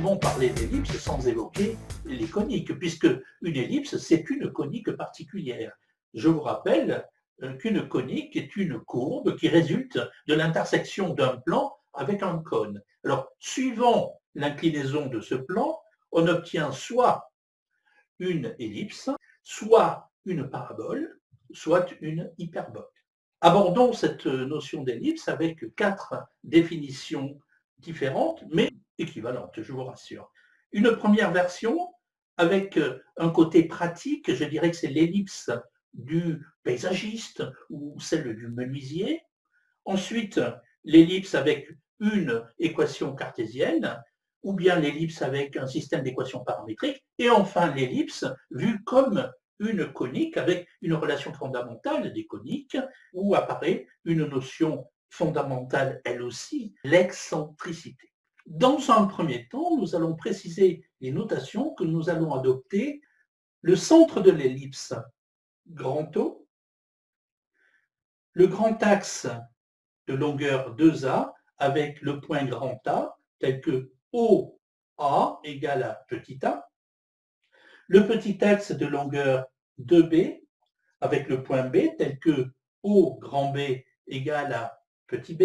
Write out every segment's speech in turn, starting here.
pouvons parler d'ellipse sans évoquer les coniques, puisque une ellipse, c'est une conique particulière. Je vous rappelle qu'une conique est une courbe qui résulte de l'intersection d'un plan avec un cône. Alors, suivant l'inclinaison de ce plan, on obtient soit une ellipse, soit une parabole, soit une hyperbole. Abordons cette notion d'ellipse avec 4 définitions différentes, mais équivalentes, je vous rassure. Une première version avec un côté pratique, je dirais que c'est l'ellipse du paysagiste ou celle du menuisier. Ensuite, l'ellipse avec une équation cartésienne, ou bien l'ellipse avec un système d'équations paramétriques, et enfin l'ellipse vue comme une conique avec une relation fondamentale des coniques, où apparaît une notion fondamentale, elle aussi, l'excentricité. Dans un premier temps, nous allons préciser les notations que nous allons adopter. Le centre de l'ellipse, grand O, le grand axe de longueur 2A avec le point grand A tel que OA égale à petit a, le petit axe de longueur 2B avec le point B tel que O grand B égale à petit b,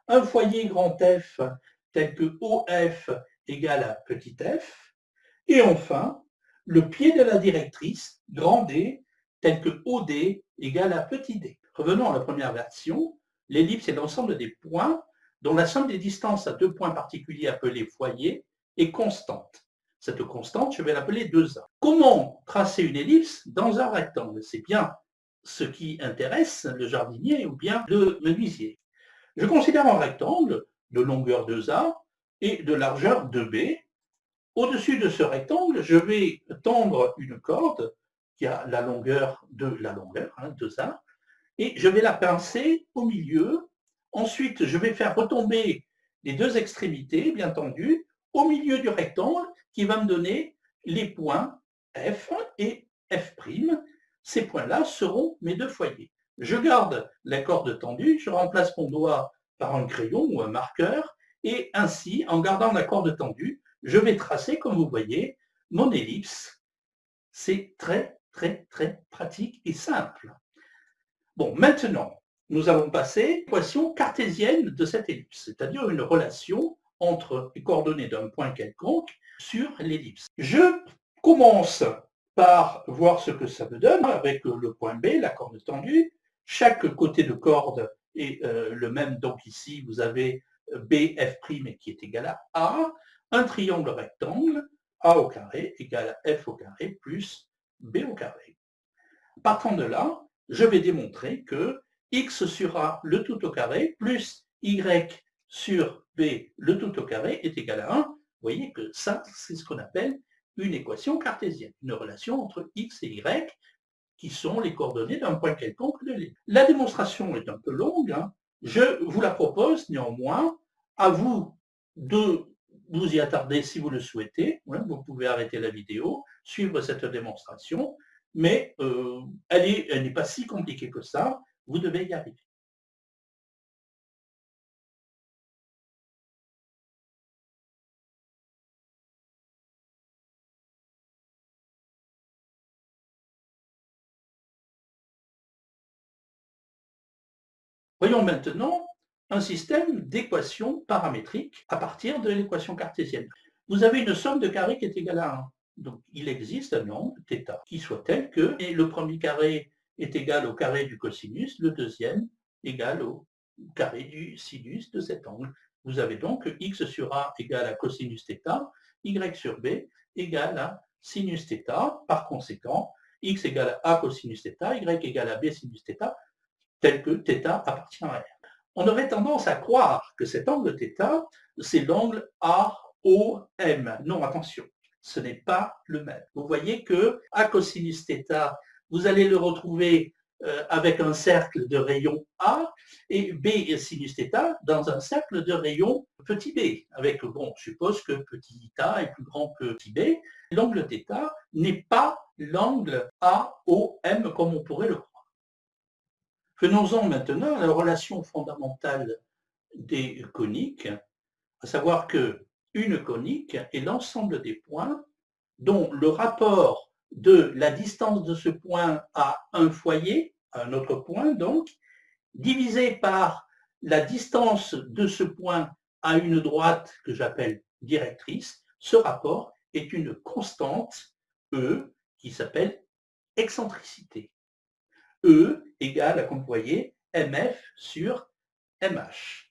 un foyer grand F tel que OF égale à petit f, et enfin le pied de la directrice grand D tel que OD égale à petit d. Revenons à la première version. L'ellipse est l'ensemble des points dont la somme des distances à deux points particuliers appelés foyers est constante. Cette constante, je vais l'appeler 2A. Comment tracer une ellipse dans un rectangle? C'est bien ce qui intéresse le jardinier ou bien le menuisier. Je considère un rectangle de longueur 2A et de largeur 2B. Au-dessus de ce rectangle, je vais tendre une corde qui a la longueur de la longueur, 2A, et je vais la pincer au milieu. Ensuite, je vais faire retomber les deux extrémités, bien entendu, au milieu du rectangle qui va me donner les points F et F'. Ces points-là seront mes deux foyers. Je garde la corde tendue, je remplace mon doigt par un crayon ou un marqueur, et ainsi, en gardant la corde tendue, je vais tracer, comme vous voyez, mon ellipse. C'est très, très, très pratique et simple. Bon, maintenant, nous allons passer à l'équation cartésienne de cette ellipse, c'est-à-dire une relation entre les coordonnées d'un point quelconque sur l'ellipse. Je commence par voir ce que ça me donne avec le point B, la corde tendue. Chaque côté de corde est le même, donc ici vous avez BF' qui est égal à A, un triangle rectangle, A au carré égale à F au carré plus B au carré. Partant de là, je vais démontrer que x sur a le tout au carré plus y sur b le tout au carré est égal à 1. Vous voyez que ça, c'est ce qu'on appelle une équation cartésienne, une relation entre x et y qui sont les coordonnées d'un point quelconque de l'ellipse. La démonstration est un peu longue, je vous la propose néanmoins, à vous de vous y attarder si vous le souhaitez, vous pouvez arrêter la vidéo, suivre cette démonstration, mais elle n'est pas si compliquée que ça, vous devez y arriver. Voyons maintenant un système d'équations paramétriques à partir de l'équation cartésienne. Vous avez une somme de carrés qui est égale à 1. Donc il existe un angle θ qui soit tel que et le premier carré est égal au carré du cosinus, le deuxième égal au carré du sinus de cet angle. Vous avez donc x sur a égale à cosinus θ, y sur b égale à sinus θ. Par conséquent, x égale à cosinus θ, y égale à b sinus θ, tel que θ appartient à R. On aurait tendance à croire que cet angle θ, c'est l'angle AOM. Non, attention, ce n'est pas le même. Vous voyez que A cosinus θ, vous allez le retrouver avec un cercle de rayon A et B sinus θ dans un cercle de rayon petit b. Avec, bon, on suppose que petit a est plus grand que petit b. L'angle θ n'est pas l'angle AOM comme on pourrait le croire. Venons-en maintenant à la relation fondamentale des coniques, à savoir que une conique est l'ensemble des points dont le rapport de la distance de ce point à un foyer, à un autre point donc, divisé par la distance de ce point à une droite que j'appelle directrice. Ce rapport est une constante E qui s'appelle excentricité. E égale, comme vous voyez, MF sur MH.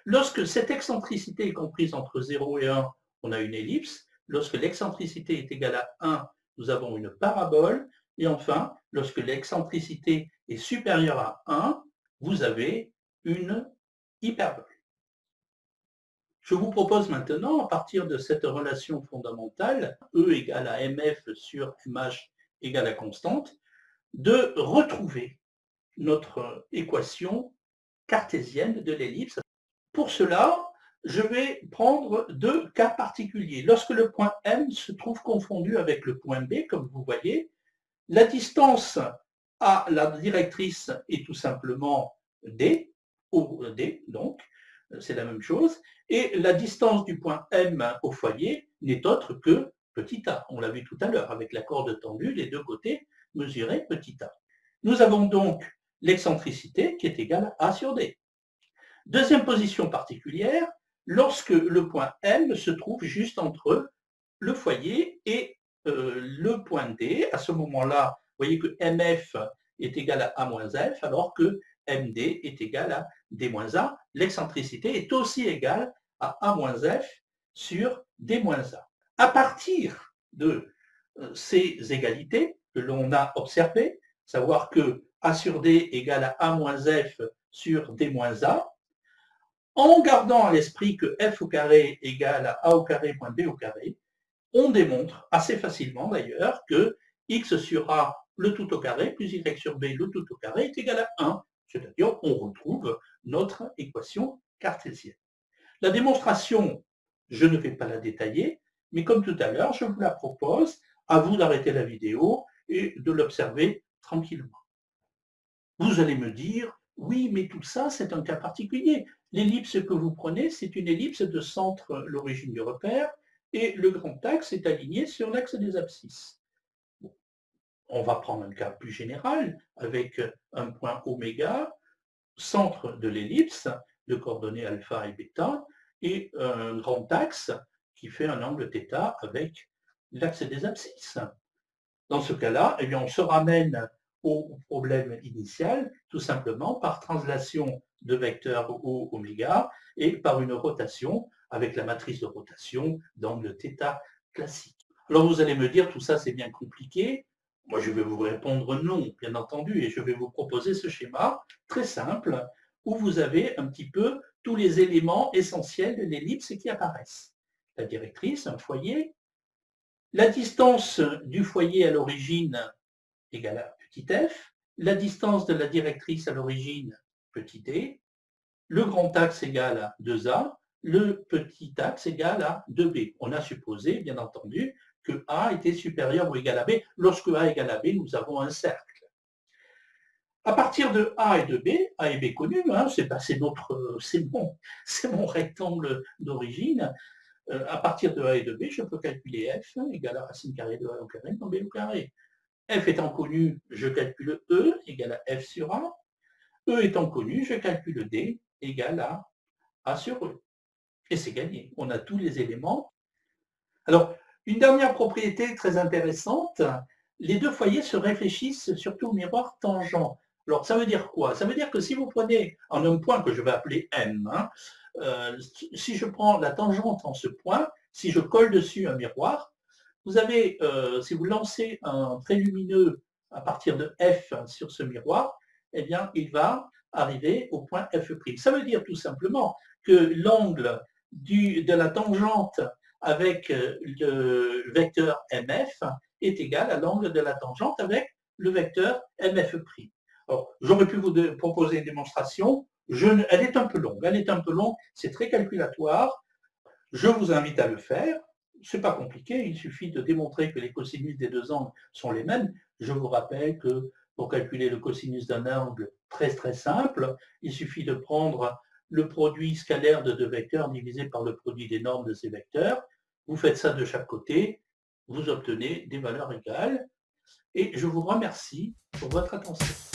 Lorsque cette excentricité est comprise entre 0 et 1, on a une ellipse. Lorsque l'excentricité est égale à 1, nous avons une parabole. Et enfin, lorsque l'excentricité est supérieure à 1, vous avez une hyperbole. Je vous propose maintenant, à partir de cette relation fondamentale, E égale à MF sur MH égale à constante, de retrouver notre équation cartésienne de l'ellipse. Pour cela, je vais prendre deux cas particuliers. Lorsque le point M se trouve confondu avec le point B, comme vous voyez, la distance à la directrice est tout simplement D, ou D, donc, c'est la même chose, et la distance du point M au foyer n'est autre que petit a. On l'a vu tout à l'heure, avec la corde tendue, les deux côtés mesuraient petit a. Nous avons donc l'excentricité qui est égale à A sur D. Deuxième position particulière, lorsque le point M se trouve juste entre le foyer et le point D, à ce moment-là, vous voyez que MF est égal à A-F, alors que MD est égal à D-A. L'excentricité est aussi égale à A-F sur D-A. À partir de ces égalités que l'on a observées, savoir que A sur D égale à A-F sur D-A, en gardant à l'esprit que f au carré égale à a au carré moins b au carré, on démontre assez facilement d'ailleurs que x sur a le tout au carré plus y sur b le tout au carré est égal à 1, c'est-à-dire on retrouve notre équation cartésienne. La démonstration, je ne vais pas la détailler, mais comme tout à l'heure, je vous la propose, à vous d'arrêter la vidéo et de l'observer tranquillement. Vous allez me dire, oui, mais tout ça, c'est un cas particulier. L'ellipse que vous prenez, c'est une ellipse de centre l'origine du repère, et le grand axe est aligné sur l'axe des abscisses. Bon, on va prendre un cas plus général, avec un point oméga, centre de l'ellipse, de coordonnées alpha et bêta, et un grand axe qui fait un angle θ avec l'axe des abscisses. Dans ce cas-là, eh bien, on se ramène au problème initial, tout simplement par translation de vecteurs O oméga et par une rotation avec la matrice de rotation d'angle θ classique. Alors vous allez me dire, tout ça c'est bien compliqué. Moi je vais vous répondre non, bien entendu, et je vais vous proposer ce schéma très simple où vous avez un petit peu tous les éléments essentiels de l'ellipse qui apparaissent. La directrice, un foyer, la distance du foyer à l'origine égale à petit f, la distance de la directrice à l'origine, petit d, le grand axe égale à 2a, le petit axe égale à 2b. On a supposé, bien entendu, que a était supérieur ou égal à b. Lorsque a égale à b, nous avons un cercle. À partir de a et de b, a et b connus, hein, c'est mon rectangle d'origine. À partir de a et de b, je peux calculer f égale à racine carrée de a au carré moins b au carré. F étant connu, je calcule E égale à F sur A. E étant connu, je calcule D égale à A sur E. Et c'est gagné. On a tous les éléments. Alors, une dernière propriété très intéressante, les deux foyers se réfléchissent surtout au miroir tangent. Alors, ça veut dire quoi? Ça veut dire que si vous prenez en un point que je vais appeler M, si je prends la tangente en ce point, si je colle dessus un miroir, vous avez, si vous lancez un trait lumineux à partir de F sur ce miroir, eh bien, il va arriver au point F'. Ça veut dire tout simplement que l'angle de la tangente avec le vecteur MF est égal à l'angle de la tangente avec le vecteur MF'. Alors, j'aurais pu vous proposer une démonstration, elle est un peu longue, c'est très calculatoire. Je vous invite à le faire. Ce n'est pas compliqué, il suffit de démontrer que les cosinus des deux angles sont les mêmes. Je vous rappelle que pour calculer le cosinus d'un angle très très simple, il suffit de prendre le produit scalaire de deux vecteurs divisé par le produit des normes de ces vecteurs. Vous faites ça de chaque côté, vous obtenez des valeurs égales. Et je vous remercie pour votre attention.